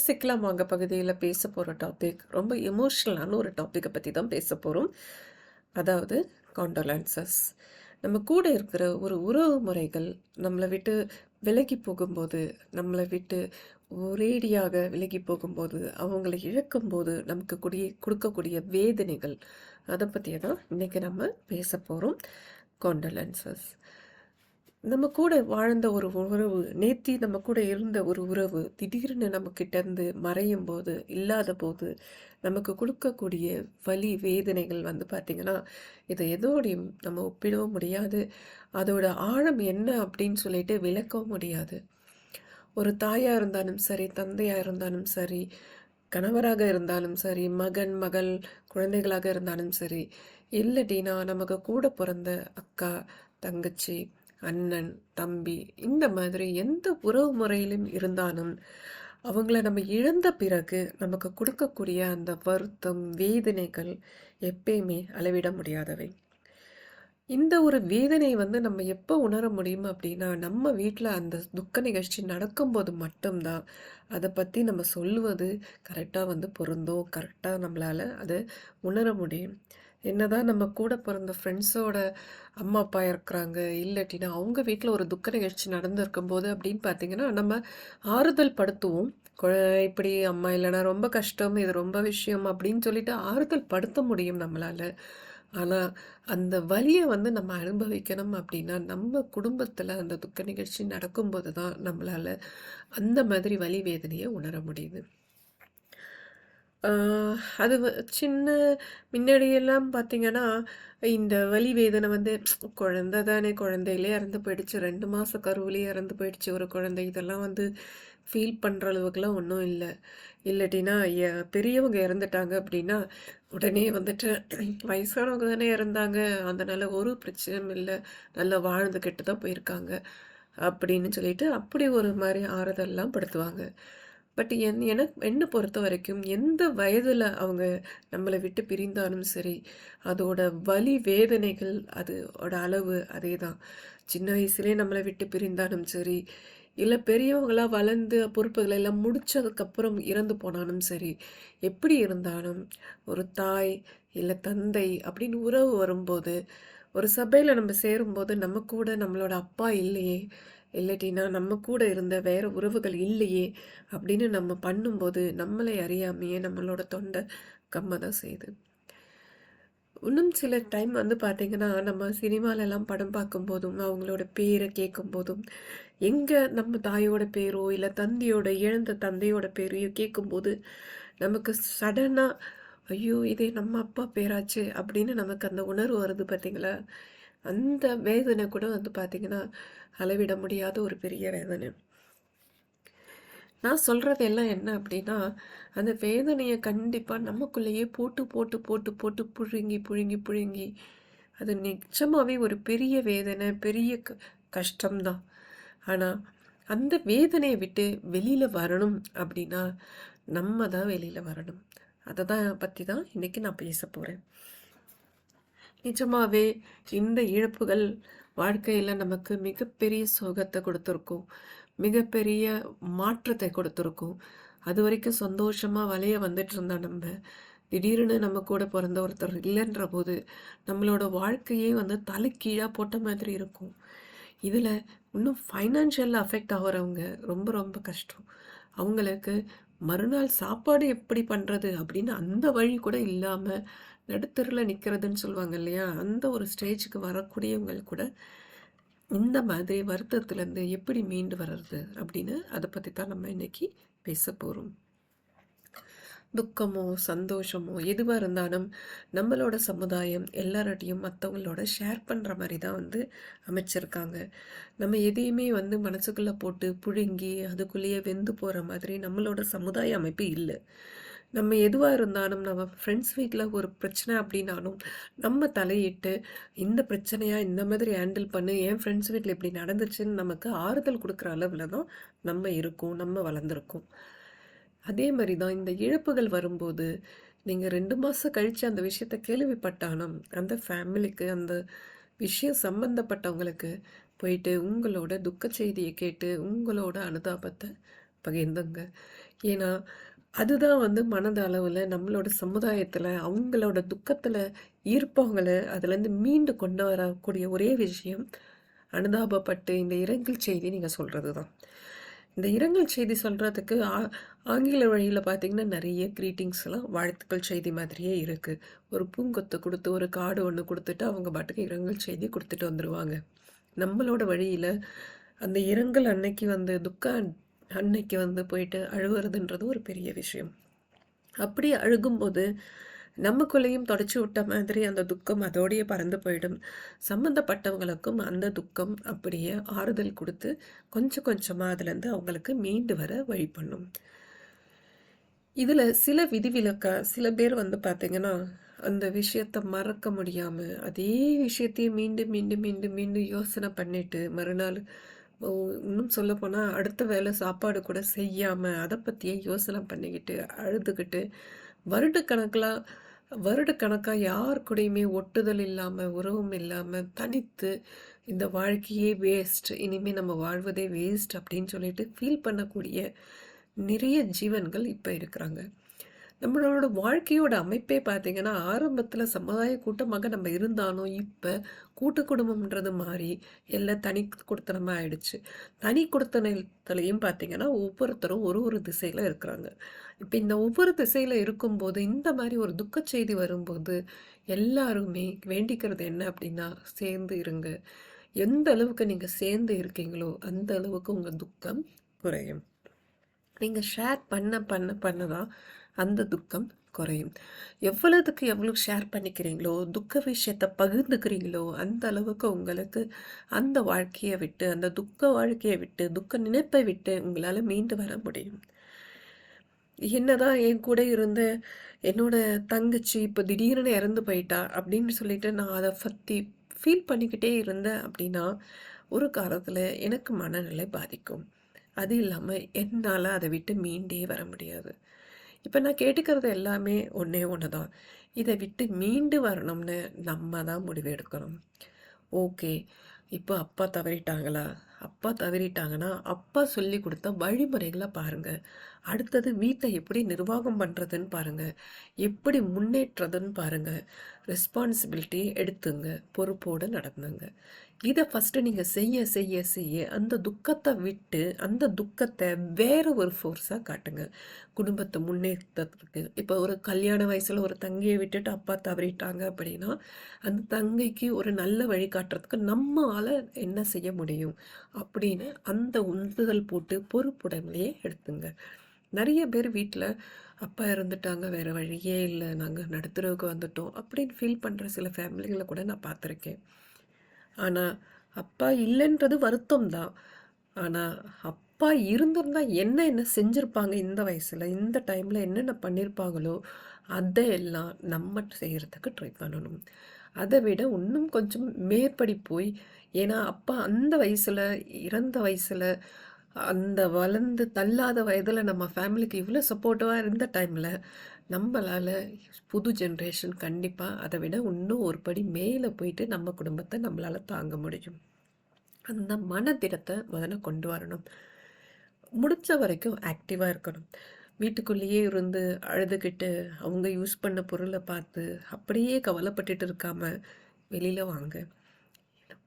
யோசிக்கலாம் வாங்க பகுதியில் பேச போகிற டாபிக் ரொம்ப எமோஷ்னலான ஒரு டாப்பிக்கை பற்றி தான் பேச போகிறோம். அதாவது காண்டோலன்சஸ். நம்ம கூட இருக்கிற ஒரு உறவு முறைகள் நம்மளை விட்டு விலகி போகும்போது, நம்மளை விட்டு ஒரேடியாக விலகி போகும்போது, அவங்களை இழக்கும்போது நமக்கு கொடுக்கக்கூடிய வேதனைகள், அதை பற்றியே தான் இன்றைக்கி நம்ம பேச போகிறோம். காண்டோலன்சஸ். நம்ம கூட வாழ்ந்த ஒரு உறவு, நேத்தி நம்ம கூட இருந்த ஒரு உறவு திடீர்னு நம்ம கிட்டேருந்து மறையும் போது, இல்லாத போது நமக்கு கொடுக்கக்கூடிய வலி வேதனைகள் வந்து பார்த்திங்கன்னா, இதை எதோடையும் நம்ம ஒப்பிடவும் முடியாது. அதோட ஆழம் என்ன அப்படின்னு சொல்லிட்டு விளக்கவும் முடியாது. ஒரு தாயாக இருந்தாலும் சரி, தந்தையாக இருந்தாலும் சரி, கணவராக இருந்தாலும் சரி, மகன் மகள் குழந்தைகளாக இருந்தாலும் சரி, இல்லட்டினா நமக்கு கூட பிறந்த அக்கா, தங்கச்சி, அண்ணன், தம்பி, இந்த மாதிரி எந்த உறவு முறையிலும் இருந்தாலும் அவங்கள நம்ம இழந்த பிறகு நமக்கு கொடுக்கக்கூடிய அந்த வருத்தம், வேதனைகள் எப்பயுமே அளவிட முடியாதவை. இந்த ஒரு வேதனை வந்து நம்ம எப்போ உணர முடியும் அப்படின்னா, நம்ம வீட்டில் அந்த துக்க நிகழ்ச்சி நடக்கும்போது மட்டும்தான் அதை பற்றி நம்ம சொல்லுவது கரெக்டாக வந்து பொருந்தும். கரெக்டாக நம்மளால் அதை உணர முடியும். என்னதான் நம்ம கூட பிறந்த ஃப்ரெண்ட்ஸோட அம்மா அப்பா இருக்கிறாங்க, இல்லாட்டினா அவங்க வீட்டில் ஒரு துக்க நிகழ்ச்சி நடந்திருக்கும் போது அப்படின்னு பார்த்தீங்கன்னா, நம்ம ஆறுதல் படுத்துவோம். கொ இப்படி அம்மா இல்லைனா ரொம்ப கஷ்டம், இது ரொம்ப விஷயம் அப்படின்னு சொல்லிட்டு ஆறுதல் படுத்த முடியும் நம்மளால். ஆனால் அந்த வலியை வந்து நம்ம அனுபவிக்கணும் அப்படின்னா, நம்ம குடும்பத்தில் அந்த துக்க நிகழ்ச்சி நடக்கும்போது தான் நம்மளால் அந்த மாதிரி வலி வேதனையை உணர முடியுது. அது சின்ன முன்னாடியெல்லாம் பார்த்தீங்கன்னா, இந்த வலி வேதனை வந்து குழந்தை தானே, குழந்தையிலே இறந்து போயிடுச்சு, 2 மாத கருவிலேயே இறந்து போயிடுச்சு ஒரு குழந்தை, இதெல்லாம் வந்து ஃபீல் பண்ணுற அளவுக்குலாம் ஒன்றும் இல்லை. இல்லாட்டினா பெரியவங்க இறந்துட்டாங்க அப்படின்னா, உடனே வந்துட்டு வயசானவங்க தானே இறந்தாங்க, அதனால் ஒரு பிரச்சனையும் இல்லை, நல்லா வாழ்ந்துக்கிட்டு தான் போயிருக்காங்க அப்படின்னு சொல்லிட்டு அப்படி ஒரு மாதிரி ஆறுதல்லாம் படுத்துவாங்க. பட் என்னை பொறுத்த வரைக்கும் எந்த வயதில் அவங்க நம்மளை விட்டு பிரிந்தாலும் சரி, அதோட வலி வேதனைகள் அதோட அளவு அதே தான். சின்ன வயசுலேயே நம்மளை விட்டு பிரிந்தாலும் சரி, இல்லை பெரியவங்களாக வளர்ந்து பொறுப்புகளை எல்லாம் முடித்ததுக்கப்புறம் இறந்து போனாலும் சரி, எப்படி இருந்தாலும் ஒரு தாய் இல்லை தந்தை அப்படின்னு உறவு வரும்போது, ஒரு சபையில் நம்ம சேரும்போது நம்ம கூட நம்மளோட அப்பா இல்லையே, இல்லாட்டினா நம்ம கூட இருந்த வேற உறவுகள் இல்லையே அப்படின்னு நம்ம பண்ணும்போது நம்மளை அறியாமையே நம்மளோட தொண்டை கம்ம தான் செய்யுது. இன்னும் சில டைம் வந்து பார்த்தீங்கன்னா, நம்ம சினிமாலெல்லாம் படம் பார்க்கும்போதும் அவங்களோட பேரை கேட்கும்போதும், எங்கே நம்ம தாயோட பேரோ இல்லை தந்தையோட இழந்த தந்தையோட பேரையோ கேட்கும்போது நமக்கு சடனாக ஐயோ இதே நம்ம அப்பா பேராச்சு அப்படின்னு நமக்கு அந்த உணர்வு வருது பார்த்தீங்களா? அந்த வேதனை கூட வந்து பார்த்தீங்கன்னா அளவிட முடியாத ஒரு பெரிய வேதனை. நான் சொல்கிறது எல்லாம் என்ன அப்படின்னா, அந்த வேதனையை கண்டிப்பாக நமக்குள்ளேயே போட்டு போட்டு போட்டு போட்டு புழுங்கி புழுங்கி புழுங்கி அது நிச்சயமாகவே ஒரு பெரிய வேதனை, பெரிய கஷ்டம்தான். ஆனால் அந்த வேதனையை விட்டு வெளியில் வரணும் அப்படின்னா நம்ம தான் வெளியில் வரணும். அதை தான் பற்றி தான் இன்றைக்கி நான் பேச போகிறேன். நிஜமாவே இந்த இழப்புகள் வாழ்க்கையில் நமக்கு மிகப்பெரிய சோகத்தை கொடுத்துருக்கும், மிகப்பெரிய மாற்றத்தை கொடுத்துருக்கும். அது வரைக்கும் சந்தோஷமாக வலைய வந்துட்டு இருந்தா நம்ம திடீர்னு நம்ம கூட பிறந்த ஒருத்தர் இல்லைன்ற போது நம்மளோட வாழ்க்கையே வந்து தலைக்கீழாக போட்ட மாதிரி இருக்கும். இதில் இன்னும் ஃபைனான்ஷியலில் அஃபெக்ட் ஆகிறவங்க ரொம்ப ரொம்ப கஷ்டம். அவங்களுக்கு மறுநாள் சாப்பாடு எப்படி பண்ணுறது அப்படின்னு அந்த வழி கூட இல்லாமல் நடுத்தரில் நிற்கிறதுன்னு சொல்லுவாங்க இல்லையா, அந்த ஒரு ஸ்டேஜுக்கு வரக்கூடியவங்க கூட இந்த மாதிரி வருத்தத்துலேருந்து எப்படி மீண்டு வர்றது அப்படின்னு அதை பற்றி தான் நம்ம இன்னைக்கு பேச போகிறோம். துக்கமோ சந்தோஷமோ எதுவாக இருந்தாலும் நம்மளோட சமுதாயம் எல்லார்ட்டையும் மற்றவங்களோட ஷேர் பண்ணுற மாதிரி தான் வந்து அமைச்சிருக்காங்க. நம்ம எதையுமே வந்து மனசுக்குள்ளே போட்டு புழுங்கி அதுக்குள்ளேயே வெந்து போகிற மாதிரி நம்மளோட சமுதாய அமைப்பு இல்லை. நம்ம எதுவாக இருந்தாலும் நம்ம ஃப்ரெண்ட்ஸ் வீட்டில் ஒரு பிரச்சனை அப்படின்னாலும் நம்ம தலையிட்டு இந்த பிரச்சனையாக இந்த மாதிரி ஹேண்டில் பண்ணு, என் ஃப்ரெண்ட்ஸ் வீட்டில் இப்படி நடந்துச்சுன்னு நமக்கு ஆறுதல் கொடுக்குற அளவில் தான் நம்ம இருக்கோம், நம்ம வளர்ந்துருக்கோம். அதே மாதிரி தான் இந்த இழப்புகள் வரும்போது நீங்கள் 2 மாதம் கழித்து அந்த விஷயத்தை கேள்விப்பட்டாலும் அந்த ஃபேமிலிக்கு அந்த விஷயம் சம்பந்தப்பட்டவங்களுக்கு போயிட்டு உங்களோட துக்க செய்தியை கேட்டு உங்களோட அனுதாபத்தை பகிர்ந்துங்க. ஏன்னா, அதுதான் வந்து மனத அளவுல நம்மளோட சமுதாயத்துல, அவங்களோட துக்கத்துல இருப்பவங்கள அதுலேருந்து மீண்டு கொண்டு வரக்கூடிய ஒரே விஷயம், அனுதாபப்பட்டு இந்த இரங்கல் செய்தி நீங்க சொல்றது தான். இந்த இரங்கல் செய்தி சொல்றதுக்கு ஆங்கில வழியில பார்த்தீங்கன்னா, நெறைய கிரீட்டிங்ஸ்லாம் வாழ்த்துக்கள் செய்தி மாதிரியே இருக்கு. ஒரு பூங்கொத்து குடுத்து, ஒரு கார்டு ஒண்ணு குடுத்துட்டு, அவங்க பாட்டுக்கு இரங்கல் செய்தி குடுத்துட்டு வந்துருவாங்க. நம்மளோட வழியில அந்த இரங்கல் அன்னைக்கு வந்து அன்னைக்கு வந்து போயிட்டு அழுவுறதுன்றது ஒரு பெரிய விஷயம். அப்படி அழுகும்போது நமக்குள்ளேயும் தொடச்சி விட்ட மாதிரி அந்த துக்கம் அதோடயே பறந்து போயிடும். சம்மந்தப்பட்டவங்களுக்கும் அந்த துக்கம் அப்படியே ஆறுதல் கொடுத்து கொஞ்சம் கொஞ்சமா அதுலேருந்து அவங்களுக்கு மீண்டு வர வழி பண்ணும். இதுல சில விதிவிலக்கா சில பேர் வந்து பார்த்தீங்கன்னா, அந்த விஷயத்த மறக்க முடியாம, அதே விஷயத்தையே மீண்டும், மீண்டும், மீண்டும், மீண்டும் யோசனை பண்ணிட்டு, மறுநாள் ஓ இன்னும் சொல்லப்போனா, அடுத்த வேளை சாப்பாடு கூட செய்யாம, அத பத்தியே யோசனை பண்ணிக்கிட்டு, அழுதுகிட்டு, வருடக்கணக்கில வருடக்கணக்கா யார் கூடயுமே ஒட்டுதல் இல்லாம, உறவும் இல்லாம, தனித்து இந்த வாழ்க்கையே வேஸ்ட். இனிமே நம்ம வாழ்வதே வேஸ்ட் அப்படின்னு சொல்லிட்டு ஃபீல் பண்ணக்கூடிய நிறைய ஜீவன்கள் இப்ப இருக்கிறாங்க. நம்மளோட வாழ்க்கையோட அமைப்பே பார்த்தீங்கன்னா, ஆரம்பத்துல சமுதாய கூட்டமாக நம்ம இருந்தாலும், இப்ப கூட்டு குடும்பம்ன்றது மாறி, எல்லாம் தனி குடித்தனமா ஆயிடுச்சு. தனி குடித்தனத்திலயும் பார்த்தீங்கன்னா, ஒவ்வொருத்தரும் ஒரு ஒரு திசையில இருக்கிறாங்க. இப்ப இந்த ஒவ்வொரு திசையில இருக்கும்போது, இந்த மாரி ஒரு துக்கச் செய்தி வரும்போது, எல்லாருமே வேண்டிக்கிறது என்ன அப்டின்னா, சேர்ந்து இருங்க. எந்த அளவுக்கு நீங்க சேர்ந்து இருக்கீங்களோ, அந்த அளவுக்கு உங்க துக்கம் குறையும். நீங்க ஷேர் பண்ண தான் அந்த துக்கம் குறையும். எவ்வளவுக்கு எவ்வளவு ஷேர் பண்ணிக்கிறீங்களோ, துக்க விஷயத்த பகிர்ந்துக்கிறீங்களோ, அந்த அளவுக்கு உங்களுக்கு அந்த வாழ்க்கைய விட்டு, அந்த துக்க வாழ்க்கைய விட்டு, துக்க நினைப்பை விட்டு உங்களால மீண்டு வர முடியும். என்னதான் என் கூட இருந்த என்னோட தங்கச்சி இப்ப திடீர்னு இறந்து போயிட்டா அப்படின்னு சொல்லிட்டு நான் அத பத்தி ஃபீல் பண்ணிக்கிட்டே இருந்தேன் அப்படின்னா, ஒரு காலத்துல எனக்கு மனநிலை பாதிக்கும். அது இல்லாம என்னால அத விட்டு மீண்டே வர முடியாது. இப்ப நான் கேட்டுக்கிறது எல்லாமே ஒண்ணே ஒண்ணுதான். இத விட்டு மீண்டு வரணும்னு நம்ம தான் முடிவு எடுக்கணும். ஓகே. இப்போ அப்பா தவறிட்டாங்களா? அப்பா தவறிட்டாங்கன்னா, அப்பா சொல்லிக் குடுத்த வழிமுறைகள பாருங்க. அடுத்தது வீட்ட எப்படி நிர்வாகம் பண்றதுன்னு பாருங்க. எப்படி முன்னேற்றதுன்னு பாருங்க. ரெஸ்பான்சிபிலிட்டி எடுத்துங்க. பொறுப்போட நடந்துங்க. இத ஃபர்ஸ்ட்டு நீங்க செய்ய, செய்ய, செய்ய அந்த துக்கத்த விட்டு, அந்த துக்கத்த வேற ஒரு ஃபோர்ஸா காட்டுங்க. குடும்பத்த முன்னேற்றத்துக்கு. இப்போ ஒரு கல்யாண வயசுல ஒரு தங்கைய விட்டுட்டு அப்பா தவறிட்டாங்க அப்படின்னா, அந்த தங்கைக்கு ஒரு நல்ல வழிகாட்டுறதுக்கு நம்மால என்ன செய்ய முடியும்? அப்படின்னு அந்த உந்துதல் போட்டு பொறுப்புடைமையே எடுத்துங்க. நெறைய பேர் வீட்ல அப்பா இறந்துட்டாங்க, வேற வழியே இல்ல. நாங்க நடுத்தெருவுக்கு வந்துட்டோம். அப்படின்னு ஃபீல் பண்ற சில ஃபேமிலிகள கூட நான் பார்த்துருக்கேன். ஆனா, அப்பா இல்லன்றது வருத்தம் தான். ஆனா, அப்பா இருந்திருந்தா என்ன என்ன செஞ்சிருப்பாங்க இந்த வயசுல, இந்த டைம்ல என்னென்ன பண்ணியிருப்பாங்களோ, அத எல்லாம் நம்ம செய்யறதுக்கு ட்ரை பண்ணணும். அத விட இன்னும் கொஞ்சம் மேற்படி போய் ஏன்னா, அப்பா அந்த வயசுல, இறந்த வயசுல, அந்த வளர்ந்து தள்ளாத வயதுல நம்ம ஃபேமிலிக்கு இவ்ளோ சப்போர்ட்டிவா இருந்த டைம்ல, நம்மளால புது ஜெனரேஷன் கண்டிப்பா அத விட இன்னும் ஒரு படி மேல போயிட்டு நம்ம குடும்பத்த நம்மளால தாங்க முடியும். அந்த மனதிடத்த முதல்ல கொண்டு வரணும். முடிஞ்ச வரைக்கும் ஆக்டிவா இருக்கணும். வீட்டுக்குள்ளேயே இருந்து அழுதுகிட்டு, அவங்க யூஸ் பண்ண பொருள பார்த்து, அப்படியே கவலைப்பட்டுட்டு இருக்காம, வெளியில வாங்க.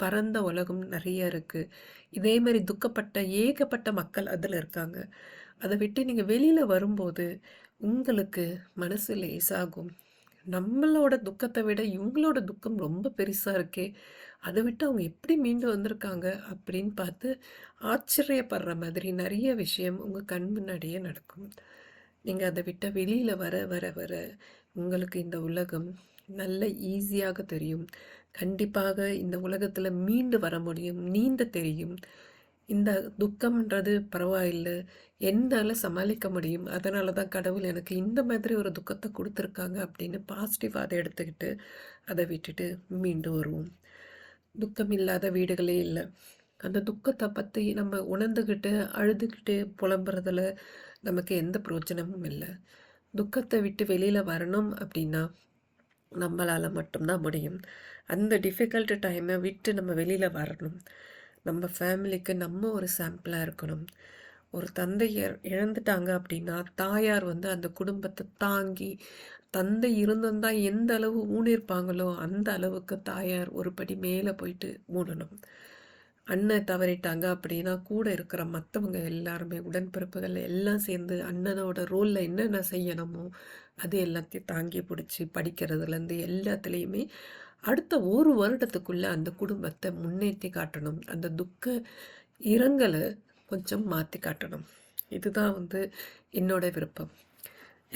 பரந்த உலகம் நெறைய இருக்கு. இதே மாரி துக்கப்பட்ட ஏகப்பட்ட மக்கள் அதுல இருக்காங்க. அத விட்டு நீங்க வெளியில வரும்போது, உங்களுக்கு மனசு லேசாகும். நம்மளோட துக்கத்த விட இவங்களோட துக்கம் ரொம்ப பெருசா இருக்கே! அத விட்டு அவங்க எப்படி மீண்டு வந்திருக்காங்க? அப்படின்னு பார்த்து ஆச்சரியப்படுற மாதிரி நெறைய விஷயம் உங்க கண் முன்னாடியே நடக்கும். நீங்க அத விட்டு வெளியில வர, வர, வர உங்களுக்கு இந்த உலகம் நல்ல ஈஸியாக தெரியும். கண்டிப்பாக இந்த உலகத்துல மீண்டு வர முடியும். நீந்த தெரியும். இந்த துக்கம்ன்றது பரவாயில்ல. என்னால சமாளிக்க முடியும். அதனால தான் கடவுள் எனக்கு இந்த மாதிரி ஒரு துக்கத்த குடுத்துருக்காங்க அப்படின்னு பாசிட்டிவா அத எடுத்துக்கிட்டு, அத விட்டுட்டு மீண்டு வருவோம். துக்கம் இல்லாத வீடுகளே இல்ல. அந்த துக்கத்த பத்தி நம்ம உணர்ந்துகிட்டு, அழுதுகிட்டு புலம்புறதுல நமக்கு எந்த பிரயோஜனமும் இல்ல. துக்கத்த விட்டு வெளியில வரணும் அப்படின்னா, நம்மளால மட்டும் தான் முடியும். அந்த டிஃபிகல்ட் டைம விட்டு நம்ம வெளியில வரணும். நம்ம ஃபேமிலிக்கு நம்ம ஒரு சாம்பிளா இருக்கணும். ஒரு தந்தையர் இழந்துட்டாங்க அப்படின்னா தாயார் வந்து அந்த குடும்பத்தை தாங்கி, தந்தை இருந்திருந்தா எந்த அளவு ஊனிருப்பாங்களோ அந்த அளவுக்கு தாயார் ஒரு படி மேலே போயிட்டு ஊனணும். அண்ணன் தவறிட்டாங்க அப்படின்னா கூட இருக்கிற மற்றவங்க எல்லாருமே உடன்பிறப்புகள் எல்லாம் சேர்ந்து அண்ணனோட ரோலில் என்னென்ன செய்யணுமோ அது எல்லாத்தையும் தாங்கி பிடிச்சி படிக்கிறதுலேருந்து எல்லாத்துலேயுமே அடுத்த ஒரு வருடத்துக்குள்ள அந்த குடும்பத்தை முன்னேற்றி காட்டணும். அந்த துக்க இரங்கலை கொஞ்சம் மாற்றி காட்டணும். இதுதான் வந்து என்னோட விருப்பம்.